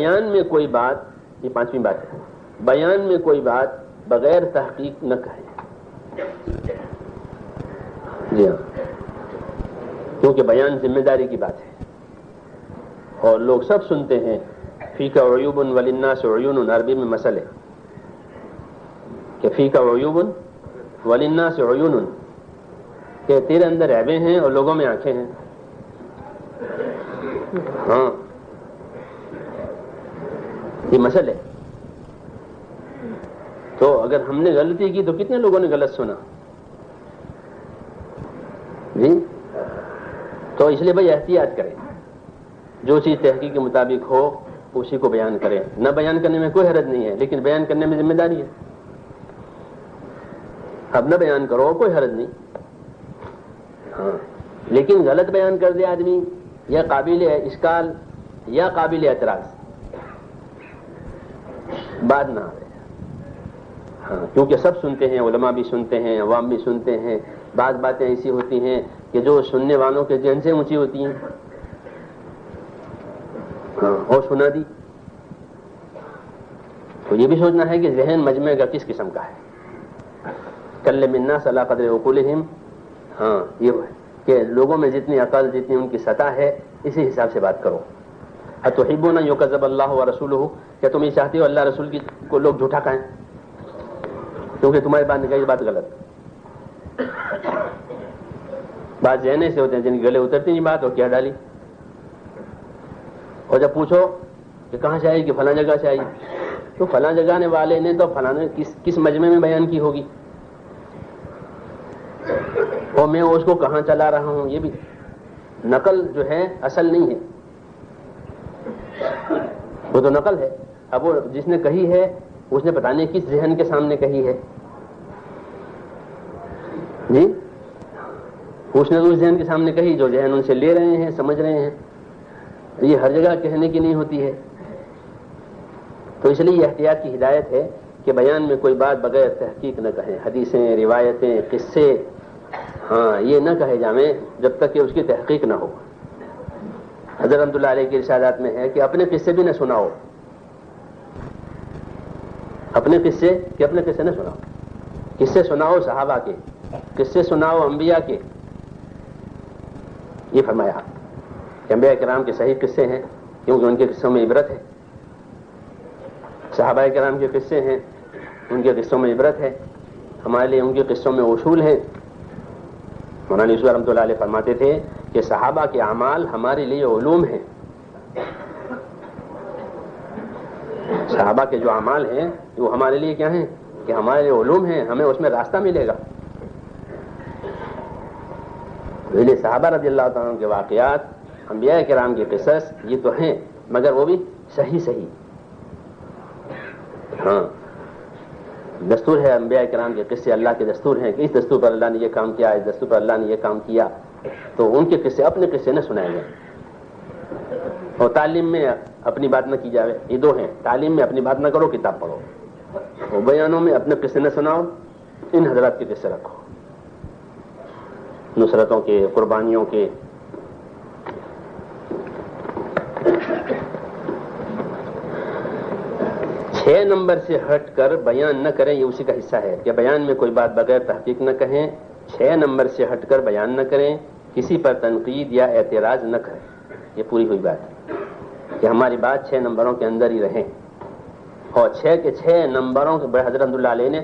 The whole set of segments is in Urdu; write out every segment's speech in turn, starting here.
بیان میں کوئی بات، یہ پانچویں بات ہے، بیان میں کوئی بات بغیر تحقیق نہ کہیں. جی ہاں، کیونکہ بیان ذمہ داری کی بات ہے اور لوگ سب سنتے ہیں. فیک عیوب وللناس عیون، عربی میں مثل ہے کہ فیک عیوب وللناس عیون، کہ تیرے اندر عیبیں ہیں اور لوگوں میں آنکھیں ہیں. ہاں یہ مثل ہے. تو اگر ہم نے غلطی کی تو کتنے لوگوں نے غلط سنا جی. تو اس لیے بھائی احتیاط کریں، جو چیز تحقیق کے مطابق ہو اسی کو بیان کریں. نہ بیان کرنے میں کوئی حرج نہیں ہے، لیکن بیان کرنے میں ذمہ داری ہے. اب نہ بیان کرو کوئی حرج نہیں، ہاں، لیکن غلط بیان کر دے آدمی یا قابل اشکال یا قابل اعتراض بات نہ آئے. ہاں، کیونکہ سب سنتے ہیں، علماء بھی سنتے ہیں، عوام بھی سنتے ہیں. بعض باتیں ایسی ہوتی ہیں کہ جو سننے والوں کے ذہن سے اونچی ہوتی ہیں، ہاں، اور سنا دی. تو یہ بھی سوچنا ہے کہ ذہن مجمع کا کس قسم کا ہے. کلم الناس علی قدر عقولہم، ہاں یہ ہے کہ لوگوں میں جتنی عقل، جتنی ان کی سطح ہے اسی حساب سے بات کرو. اتحبون ان یکذب اللہ ورسولہ، کیا تم یہ چاہتے ہو اللہ رسول کو لوگ جھوٹا کہیں کیونکہ تمہاری بات نکائی بات غلط. بات ذہن سے ہوتے ہیں جن کے گلے اترتی نہیں بات، اور کیا ڈالی. اور جب پوچھو کہ کہاں سے آئی، کہ فلاں جگہ سے آئی، تو فلاں جگہ والے نے تو فلاں کس مجمع میں بیان کی ہوگی، اور میں اس کو کہاں چلا رہا ہوں. یہ بھی نقل جو ہے اصل نہیں ہے، وہ تو نقل ہے. اب وہ جس نے کہی ہے اس نے پتہ نہیں کس ذہن کے سامنے کہی ہے جی. اس نے اس ذہن کے سامنے کہی جو ذہن ان سے لے رہے ہیں، سمجھ رہے ہیں. یہ ہر جگہ کہنے کی نہیں ہوتی ہے. تو اس لیے یہ احتیاط کی ہدایت ہے کہ بیان میں کوئی بات بغیر تحقیق نہ کہیں. حدیثیں، روایتیں، قصے، ہاں یہ نہ کہے جامیں جب تک کہ اس کی تحقیق نہ ہو. حضرت رحمۃ اللہ علیہ کے ارشادات میں ہے کہ اپنے قصے بھی نہ سناؤ، اپنے قصے نہ سناؤ. قصے سناؤ صحابہ کے، قصے سناؤ انبیاء کے. یہ فرمایا کہ انبیاء کرام کے صحیح قصے ہیں کیونکہ ان کے قصوں میں عبرت ہے. صحابہ کرام کے قصے ہیں، ان کے قصوں میں عبرت ہے. ہمارے لیے ان کے قصوں میں اصول ہیں. مولانا یوسف رحمۃ اللہ علیہ فرماتے تھے کہ صحابہ کے اعمال ہمارے لیے علوم ہیں. صحابہ کے جو اعمال ہیں وہ ہمارے لیے کیا ہیں کہ ہمارے لیے علوم ہیں، ہمیں اس میں راستہ ملے گا. پہلے صحابہ رضی اللہ تعالیٰ عنہ کے واقعات، انبیاء کرام کے قصص یہ تو ہیں، مگر وہ بھی صحیح. ہاں دستور ہے انبیاء کرام کے قصے اللہ کے دستور ہیں کہ اس دستور پر اللہ نے یہ کام کیا، اس دستور پر اللہ نے یہ کام کیا. تو ان کے قصے اپنے قصے نہ سنائے گئے. اور تعلیم میں اپنی بات نہ کی جائے. یہ دو ہیں، تعلیم میں اپنی بات نہ کرو، کتاب پڑھو. اور بیانوں میں اپنے قصے نہ سناؤ، ان حضرات کے قصے رکھو، نصرتوں کے، قربانیوں کے. چھ نمبر سے ہٹ کر بیان نہ کریں، یہ اسی کا حصہ ہے کہ بیان میں کوئی بات بغیر تحقیق نہ کہیں. 6 نمبر سے ہٹ کر بیان نہ کریں، کسی پر تنقید یا اعتراض نہ کریں. یہ پوری ہوئی بات ہے کہ ہماری بات 6 نمبروں کے اندر ہی رہیں. اور 6 کے 6 نمبروں کے حضرت رحمۃ اللہ علیہ نے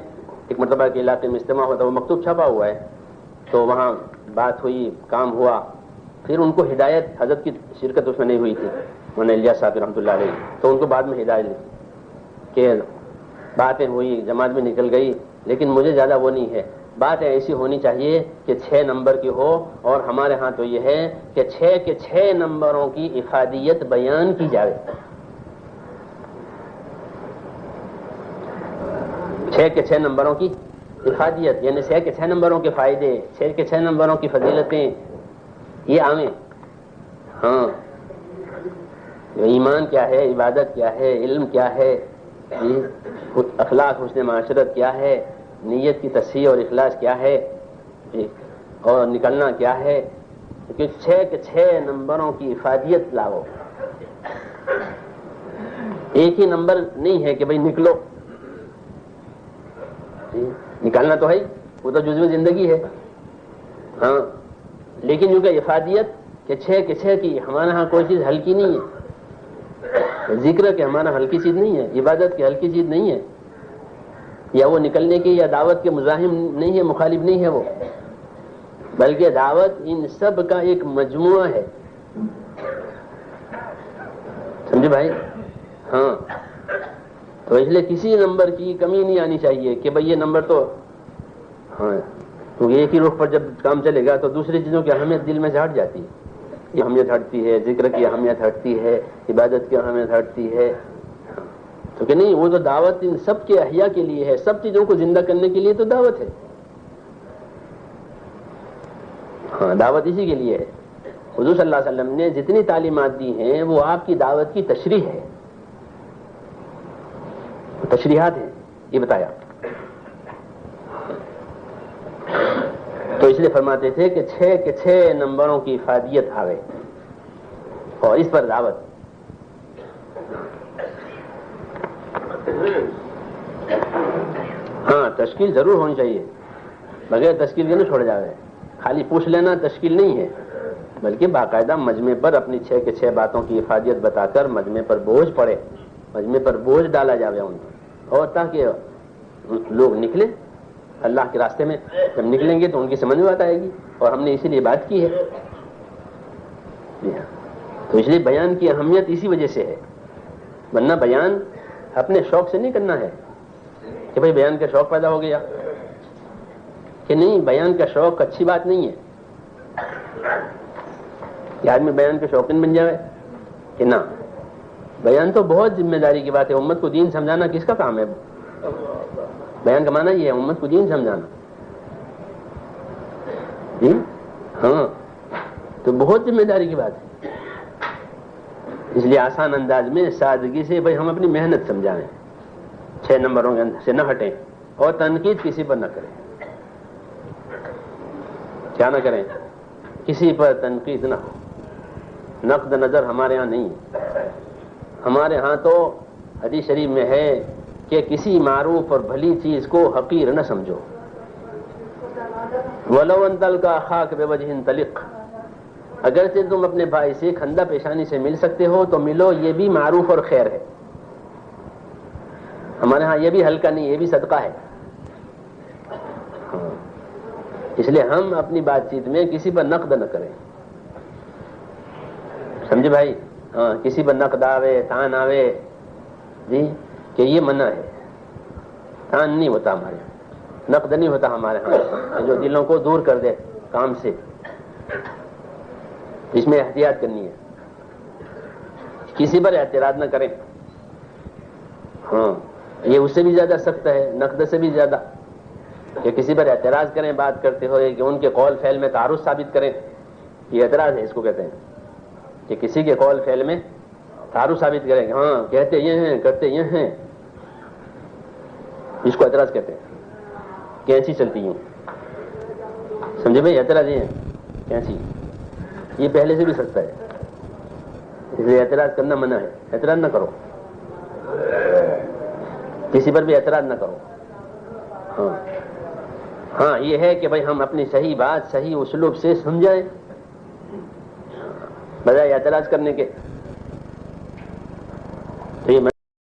ایک مرتبہ کے علاقے میں اجتماع ہوتا، وہ مکتوب چھپا ہوا ہے، تو وہاں بات ہوئی، کام ہوا. پھر ان کو ہدایت، حضرت کی شرکت اس میں نہیں ہوئی تھی، مولانا الیاس صاحب رحمۃ اللہ علیہ، تو ان کو بعد میں ہدایت دی کہ باتیں ہوئی، جماعت میں نکل گئی، لیکن مجھے زیادہ وہ نہیں ہے. باتیں ایسی ہونی چاہیے کہ 6 نمبر کی ہو. اور ہمارے ہاں تو یہ ہے کہ 6 کے 6 نمبروں کی افادیت بیان کی جائے. 6 کے 6 نمبروں کی افادیت یعنی 6 کے 6 نمبروں کے فائدے، 6 کے 6 نمبروں کی فضیلتیں یہ عامیں. ہاں ایمان کیا ہے، عبادت کیا ہے، علم کیا ہے، اخلاق حسن معاشرت کیا ہے، نیت کی تصحیح اور اخلاص کیا ہے، اور نکلنا کیا ہے. کہ 6 کے 6 نمبروں کی افادیت لاؤ. ایک ہی نمبر نہیں ہے کہ بھئی نکلو، نکالنا تو ہے، وہ تو جزو زندگی ہے، ہاں، لیکن یوں کہ افادیت کہ 6 کے 6 کی ہمارے ہاں کوئی چیز ہلکی نہیں ہے، ذکر کہ ہمارا ہلکی چیز نہیں ہے، عبادت کی ہلکی چیز نہیں ہے، یا وہ نکلنے کی یا دعوت کے مزاحم نہیں ہے، مخالف نہیں ہے وہ، بلکہ دعوت ان سب کا ایک مجموعہ ہے، سمجھے بھائی؟ ہاں، تو اس لیے کسی نمبر کی کمی نہیں آنی چاہیے کہ بھئی یہ نمبر تو، ہاں، کیونکہ ایک ہی رخ پر جب کام چلے گا تو دوسری چیزوں کی اہمیت دل میں سے ہٹ جاتی ہے، یہ اہمیت ہٹتی ہے، ذکر کی اہمیت ہٹتی ہے، عبادت کی اہمیت ہٹتی ہے، تو کہ نہیں، وہ تو دعوت ان سب کے احیاء کے لیے ہے، سب چیزوں کو زندہ کرنے کے لیے تو دعوت ہے، ہاں، دعوت اسی کے لیے ہے۔ حضور صلی اللہ علیہ وسلم نے جتنی تعلیمات دی ہیں وہ آپ کی دعوت کی تشریح ہے، تشریحات ہیں، یہ بتایا، تو اس لیے فرماتے تھے کہ 6 کے 6 نمبروں کی افادیت آوے اور اس پر دعوت۔ ہاں، تشکیل ضرور ہونی چاہیے، بغیر تشکیل کے نہ چھوڑ جاوے، خالی پوچھ لینا تشکیل نہیں ہے، بلکہ باقاعدہ مجمع پر اپنی 6 کے 6 باتوں کی افادیت بتا کر مجمع پر بوجھ پڑے، مجمع پر بوجھ ڈالا جاوے ان پر، اور تاکہ لوگ نکلیں اللہ کے راستے میں، جب نکلیں گے تو ان کی سمجھ میں بات آئے گی، اور ہم نے اسی لیے بات کی ہے، تو اس لیے بیان کی اہمیت اسی وجہ سے ہے، ورنہ بیان اپنے شوق سے نہیں کرنا ہے کہ بھئی بیان کا شوق پیدا ہو گیا، کہ نہیں، بیان کا شوق اچھی بات نہیں ہے کہ آدمی بیان کے شوقین بن جائے، کہ نہ، بیان تو بہت ذمہ داری کی بات ہے، امت کو دین سمجھانا کس کا کام ہے؟ بیان کا معنی یہ ہے امت کو دین سمجھانا، دین، ہاں، تو بہت ذمہ داری کی بات ہے، اس لیے آسان انداز میں سادگی سے بھئی ہم اپنی محنت سمجھائیں، 6 نمبروں کے اندر سے نہ ہٹیں، اور تنقید کسی پر نہ کریں، کیا نہ کریں؟ کسی پر تنقید نہ ہو، نقد نظر ہمارے ہاں نہیں ہے، ہمارے ہاں تو حدیث شریف میں ہے کہ کسی معروف اور بھلی چیز کو حقیر نہ سمجھو، وَلَوْ أَن تَلْقَىٰ أَخَاكَ بِوَجْهٍ طَلِقٍ، اگرچہ تم اپنے بھائی سے خندہ پیشانی سے مل سکتے ہو تو ملو، یہ بھی معروف اور خیر ہے، ہمارے ہاں یہ بھی ہلکا نہیں، یہ بھی صدقہ ہے، اس لیے ہم اپنی بات چیت میں کسی پر نقد نہ کریں، سمجھے بھائی؟ ہاں، کسی پر نقد آوے، تان آوے، جی، کہ یہ منع ہے، تان نہیں ہوتا ہمارے ہاں، نقد نہیں ہوتا ہمارے ہاں، جو دلوں کو دور کر دے کام سے، اس میں احتیاط کرنی ہے، کسی پر اعتراض نہ کریں، ہاں، یہ اس سے بھی زیادہ سخت ہے، نقد سے بھی زیادہ، کہ کسی پر اعتراض کریں بات کرتے ہوئے، کہ ان کے قول فعل میں تعارض ثابت کریں، یہ اعتراض ہے، اس کو کہتے ہیں کہ کسی کے قول فعل میں تعارض ثابت کریں، کہ ہاں کہتے یہ ہیں کرتے یہ ہیں، اس کو اعتراض کہتے ہیں، کینچی چلتی ہوں، سمجھے بھائی؟ اعتراض یہ ہے کینچی، یہ پہلے سے بھی سکتا ہے، اس لیے اعتراض کرنا منع ہے، اعتراض نہ کرو، کسی پر بھی اعتراض نہ کرو، ہاں، ہاں، یہ ہے کہ بھائی ہم اپنی صحیح بات صحیح اسلوب سے سمجھائیں، بجائے اعتراض کرنے کے